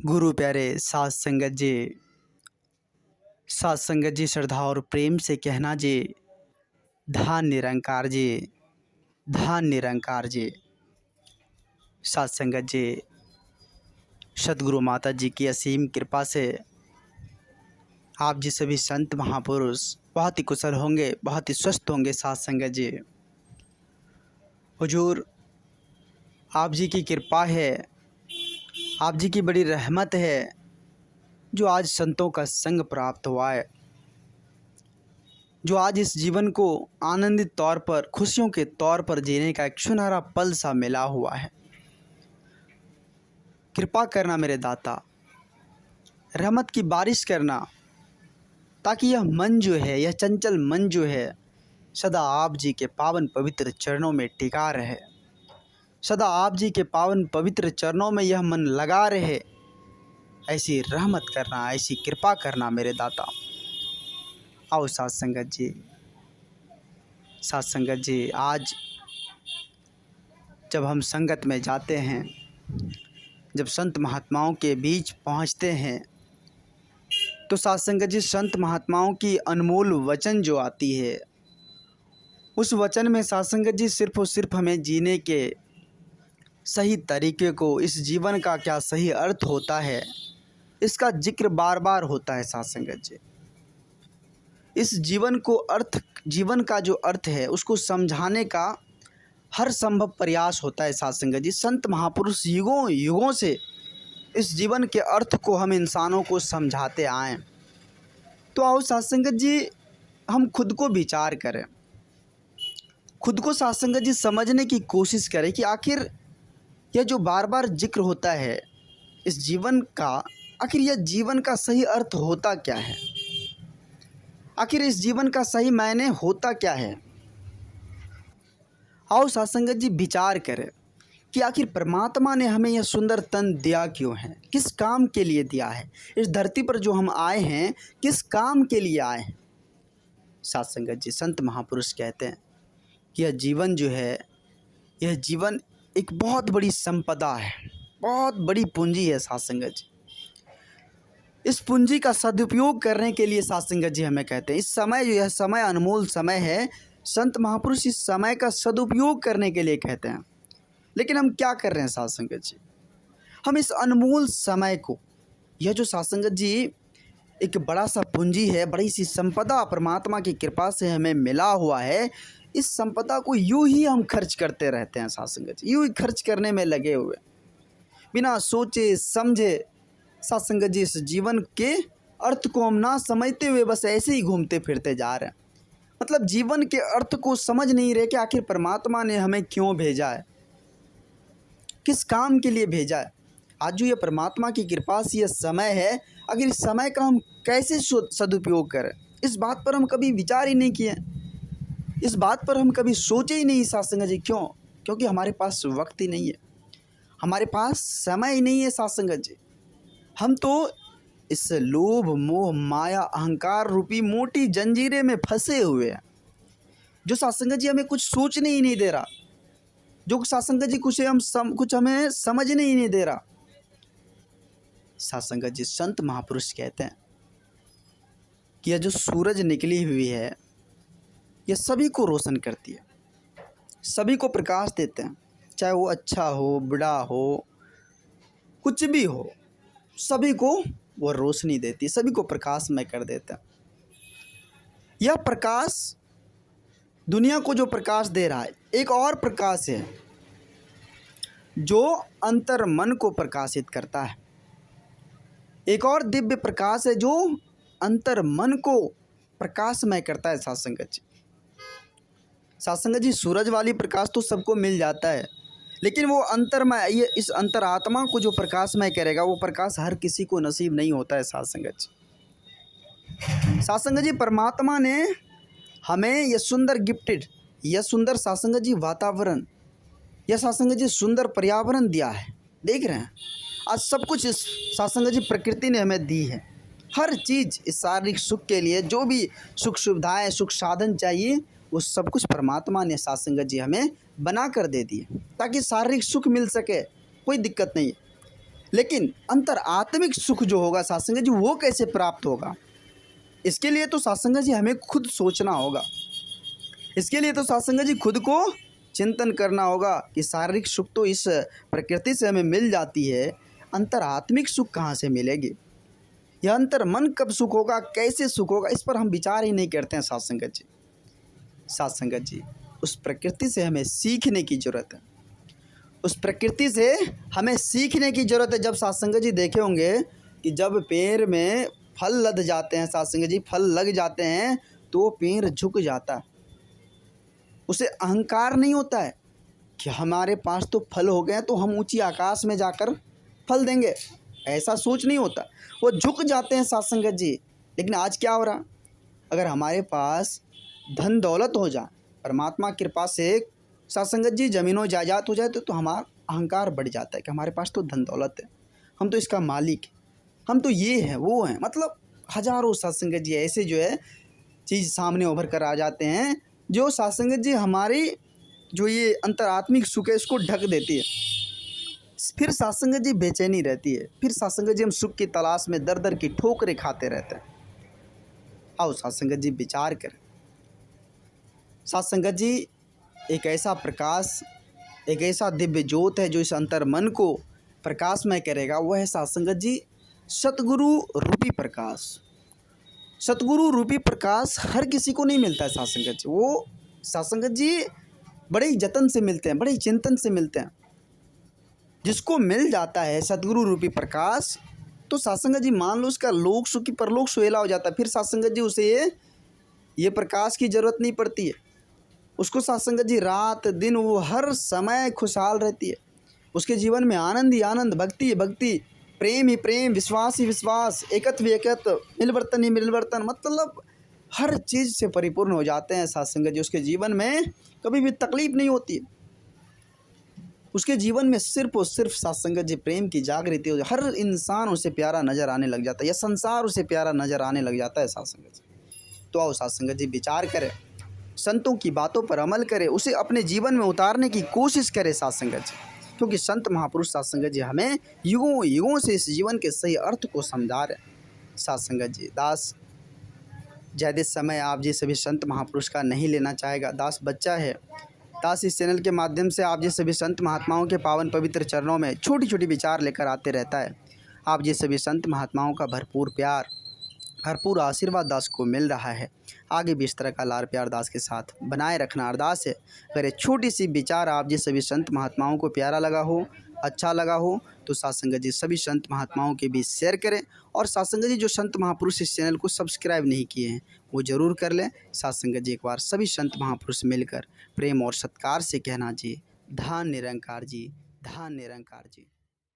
गुरु प्यारे साथ संगत जी श्रद्धा और प्रेम से कहना जी, धान निरंकार जी, धान निरंकार जी। साथ संगत जी, सतगुरु माता जी की असीम कृपा से आप जी सभी संत महापुरुष बहुत ही कुशल होंगे, बहुत ही स्वस्थ होंगे। साथ संगत जी, हुजूर आप जी की कृपा है, आप जी की बड़ी रहमत है जो आज संतों का संग प्राप्त हुआ है, जो आज इस जीवन को आनंदित तौर पर, खुशियों के तौर पर जीने का एक सुनहरा पल सा मिला हुआ है। कृपा करना मेरे दाता, रहमत की बारिश करना, ताकि यह मन जो है, यह चंचल मन जो है, सदा आप जी के पावन पवित्र चरणों में टिका रहे, सदा आप जी के पावन पवित्र चरणों में यह मन लगा रहे। ऐसी रहमत करना, ऐसी कृपा करना मेरे दाता। आओ साथ संगत जी, आज जब हम संगत में जाते हैं, जब संत महात्माओं के बीच पहुंचते हैं, तो साथ संगत जी संत महात्माओं की अनमोल वचन जो आती है, उस वचन में साथ संगत जी सिर्फ और सिर्फ हमें जीने के सही तरीके को, इस जीवन का क्या सही अर्थ होता है, इसका जिक्र बार बार होता है। साथ संगत जी, इस जीवन को जीवन का जो अर्थ है उसको समझाने का हर संभव प्रयास होता है। साथ संगत जी, संत महापुरुष युगों युगों से इस जीवन के अर्थ को हम इंसानों को समझाते आए। तो आओ साथ संगत जी, हम खुद को विचार करें, खुद को साथ संगत जी समझने की कोशिश करें कि आखिर यह जो बार बार जिक्र होता है इस जीवन का, आखिर यह जीवन का सही अर्थ होता क्या है, आखिर इस जीवन का सही मायने होता क्या है। आओ साथ संगत जी विचार करें कि आखिर परमात्मा ने हमें यह सुंदर तन दिया क्यों है, किस काम के लिए दिया है। इस धरती पर जो हम आए हैं, किस काम के लिए आए हैं। साथ संगत जी, संत महापुरुष कहते हैं कि यह जीवन जो है, यह जीवन एक बहुत बड़ी संपदा है, बहुत बड़ी पूंजी है। साथ संगत जी, इस पूंजी का सदुपयोग करने के लिए साथ संगत जी हमें कहते हैं, इस समय जो यह समय अनमोल समय है, संत महापुरुष इस समय का सदुपयोग करने के लिए कहते हैं। लेकिन हम क्या कर रहे हैं साथ संगत जी, हम इस अनमोल समय को, यह जो साथ संगत जी एक बड़ा सा पूंजी है, बड़ी सी संपदा परमात्मा की कृपा से हमें मिला हुआ है, इस संपदा को यूं ही हम खर्च करते रहते हैं। साथ संगत जी, यूं ही खर्च करने में लगे हुए, बिना सोचे समझे। साथ संगत जी, इस जीवन के अर्थ को हम ना समझते हुए बस ऐसे ही घूमते फिरते जा रहे हैं। मतलब जीवन के अर्थ को समझ नहीं रहे कि आखिर परमात्मा ने हमें क्यों भेजा है, किस काम के लिए भेजा है। आज जो ये परमात्मा की कृपा से यह समय है, अगर इस समय का हम कैसे सदुपयोग करें, इस बात पर हम कभी विचार ही नहीं किए, इस बात पर हम कभी सोचे ही नहीं। साथ संगत जी, क्यों? क्योंकि हमारे पास वक्त ही नहीं है, हमारे पास समय ही नहीं है। साथ संगत जी, हम तो इस लोभ मोह माया अहंकार रूपी मोटी जंजीरें में फंसे हुए हैं, जो साथ संगत जी हमें कुछ सोचने ही नहीं दे रहा, जो साथ संगत जी कुछ हमें समझने ही नहीं दे रहा। साथ संगत जी, संत महापुरुष कहते हैं कि यह जो सूरज निकली हुई है, यह सभी को रोशन करती है, सभी को प्रकाश देते हैं, चाहे वो अच्छा हो, बुरा हो, कुछ भी हो, सभी को वो रोशनी देती है, सभी को प्रकाशमय कर देता है। यह प्रकाश दुनिया को जो प्रकाश दे रहा है, एक और प्रकाश है जो अंतर मन को प्रकाशित करता है, एक और दिव्य प्रकाश है जो अंतर मन को प्रकाशमय करता है। साथ संगत जी, साथ संगत जी, सूरज वाली प्रकाश तो सबको मिल जाता है, लेकिन वो अंतरमय, ये इस अंतरात्मा को जो प्रकाशमय करेगा, वो प्रकाश हर किसी को नसीब नहीं होता है। साथ संगत जी, साथ संगत जी, परमात्मा ने हमें यह सुंदर गिफ्टेड, यह सुंदर साथ संगत जी वातावरण, यह साथ संगत जी सुंदर पर्यावरण दिया है। देख रहे हैं आज सब कुछ इस साथ संगत जी प्रकृति ने हमें दी है, हर चीज़ इस शारीरिक सुख के लिए, जो भी सुख सुविधाएं, सुख साधन चाहिए, वो सब कुछ परमात्मा ने साथ संगत जी हमें बना कर दे दिए, ताकि शारीरिक सुख मिल सके, कोई दिक्कत नहीं है। लेकिन अंतर आत्मिक सुख जो होगा साथ संगत जी वो कैसे प्राप्त होगा, इसके लिए तो साथ संगत जी हमें खुद सोचना होगा। इसके लिए तो साथ संगत जी खुद को चिंतन करना होगा कि शारीरिक सुख तो इस प्रकृति से हमें मिल जाती है, अंतर आत्मिक सुख कहाँ से मिलेगी, यह अंतर मन कब सुख होगा, कैसे सुख होगा, इस पर हम विचार ही नहीं करते हैं साथ संगत जी। साथ संगत जी उस प्रकृति से हमें सीखने की ज़रूरत है, उस प्रकृति से हमें सीखने की ज़रूरत है। जब साथ संगत जी देखे होंगे कि जब पेड़ में फल लद जाते हैं साथ संगत जी, फल लग जाते हैं तो वो पेड़ झुक जाता है, उसे अहंकार नहीं होता है कि हमारे पास तो फल हो गए हैं तो हम ऊंची आकाश में जाकर फल देंगे, ऐसा सोच नहीं होता, वो झुक जाते हैं साथ संगत जी। लेकिन आज क्या हो रहा, अगर हमारे पास धन दौलत हो जाए, परमात्मा की कृपा से साथ संगत जी ज़मीनों जायदाद हो जाए तो हमारा अहंकार बढ़ जाता है कि हमारे पास तो धन दौलत है, हम तो इसका मालिक है, हम तो ये हैं वो हैं, मतलब हजारों साथ संगत जी ऐसे जो है चीज़ सामने उभर कर आ जाते हैं जो साथ संगत जी हमारी जो ये अंतरात्मिक सुख है इसको ढक देती है। फिर साथ संगत जी बेचैनी रहती है, फिर साथ संगत जी हम सुख की तलाश में दर दर की ठोकरें खाते रहते हैं। आओ साथ संगत जी विचार करें। साथ संगत जी एक ऐसा प्रकाश, एक ऐसा दिव्य ज्योत है जो इस अंतर मन को प्रकाशमय करेगा, वह है साथ संगत जी सतगुरु रूपी प्रकाश। सतगुरु रूपी प्रकाश हर किसी को नहीं मिलता है साथ संगत जी, वो साथ संगत जी बड़े ही जतन से मिलते हैं, बड़े ही चिंतन से मिलते हैं। जिसको मिल जाता है सतगुरु रूपी प्रकाश तो साथ संगत जी मान लो उसका लोक सुखी परलोक सुहेला हो जाता है, फिर साथ संगत जी उसे ये प्रकाश की ज़रूरत नहीं पड़ती है, उसको साथ संगत जी रात दिन वो हर समय खुशहाल रहती है, उसके जीवन में आनंद ही आनंद, भक्ति ही भक्ति, प्रेम ही प्रेम, विश्वास ही विश्वास, एकत्व ही एकत्व, मिलवर्तन ही मिलवर्तन, मतलब हर चीज़ से परिपूर्ण हो जाते हैं साथ संगत जी। उसके जीवन में कभी भी तकलीफ नहीं होती, उसके जीवन में सिर्फ और सिर्फ साथ संगत जी प्रेम की जागृति हो, हर इंसान उसे प्यारा नज़र आने लग जाता है, यह संसार उसे प्यारा नज़र आने लग जाता है साथ संगत जी। तो आओ साथ संगत जी विचार करें, संतों की बातों पर अमल करें, उसे अपने जीवन में उतारने की कोशिश करें साथ संगत जी, क्योंकि संत महापुरुष साथ संगत जी हमें युगों युगों से इस जीवन के सही अर्थ को समझा रहे साथ संगत जी। दास ज़्यादा समय आप जी सभी संत महापुरुष का नहीं लेना चाहेगा, दास बच्चा है। दास इस चैनल के माध्यम से आप जी सभी संत महात्माओं के पावन पवित्र चरणों में छोटी छोटी विचार लेकर आते रहता है। आप जी सभी संत महात्माओं का भरपूर प्यार, भरपूर आशीर्वाद दास को मिल रहा है। आगे भी इस तरह का लाड़ प्यार दास के साथ बनाए रखना अरदास है। अगर ये छोटी सी विचार आप जी सभी संत महात्माओं को प्यारा लगा हो, अच्छा लगा हो तो साथ संगत जी सभी संत महात्माओं के बीच शेयर करें, और साथ संगत जी जो संत महापुरुष इस चैनल को सब्सक्राइब नहीं किए हैं वो ज़रूर कर लें। साथ संगत जी एक बार सभी संत महापुरुष मिलकर प्रेम और सत्कार से कहना जी, धान निरंकार जी, धान निरंकार जी।